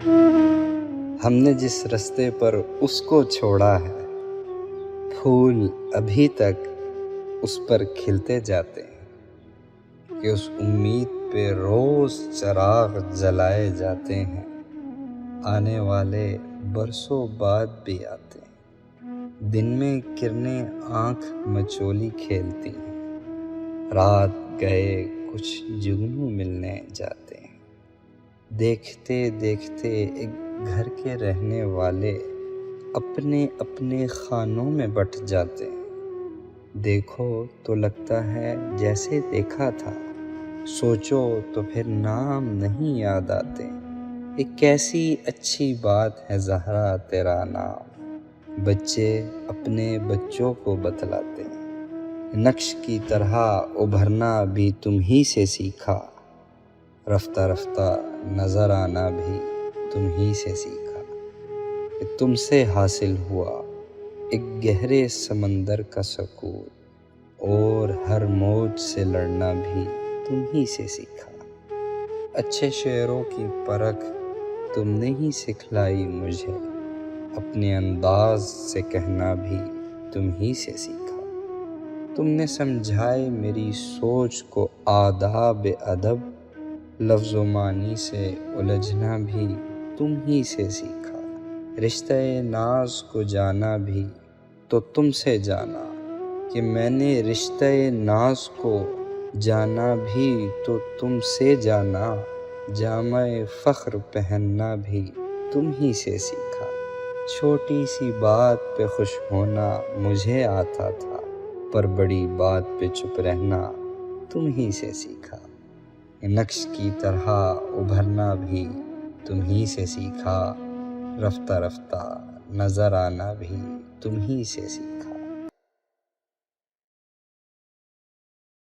ہم نے جس رستے پر اس کو چھوڑا ہے، پھول ابھی تک اس پر کھلتے جاتے ہیں کہ اس امید پہ روز چراغ جلائے جاتے ہیں، آنے والے برسوں بعد بھی آتے ہیں۔ دن میں کرنیں آنکھ مچولی کھیلتی ہیں، رات گئے کچھ جگنو ملنے جاتے ہیں۔ دیکھتے دیکھتے ایک گھر کے رہنے والے اپنے اپنے خانوں میں بٹ جاتے ہیں۔ دیکھو تو لگتا ہے جیسے دیکھا تھا، سوچو تو پھر نام نہیں یاد آتے۔ ایک کیسی اچھی بات ہے زہرا تیرا نام، بچے اپنے بچوں کو بتلاتے ہیں۔ نقش کی طرح ابھرنا بھی تم ہی سے سیکھا، رفتہ رفتہ نظر آنا بھی تم ہی سے سیکھا۔ کہ تم سے حاصل ہوا ایک گہرے سمندر کا سکون، اور ہر موج سے لڑنا بھی تم ہی سے سیکھا۔ اچھے شعروں کی پرکھ تم نے ہی سکھلائی مجھے، اپنے انداز سے کہنا بھی تم ہی سے سیکھا۔ تم نے سمجھائے میری سوچ کو آداب ادب، لفظ و معنی سے الجھنا بھی تم ہی سے سیکھا۔ رشتہ ناز کو جانا بھی تو تم سے جانا، کہ میں نے رشتہ ناز کو جانا بھی تو تم سے جانا۔ جامہ فخر پہننا بھی تم ہی سے سیکھا۔ چھوٹی سی بات پہ خوش ہونا مجھے آتا تھا، پر بڑی بات پہ چپ رہنا تم ہی سے سیکھا۔ نقش کی طرح ابھرنا بھی تم ہی سے سیکھا، رفتہ رفتہ نظر آنا بھی تم ہی سے سیکھا۔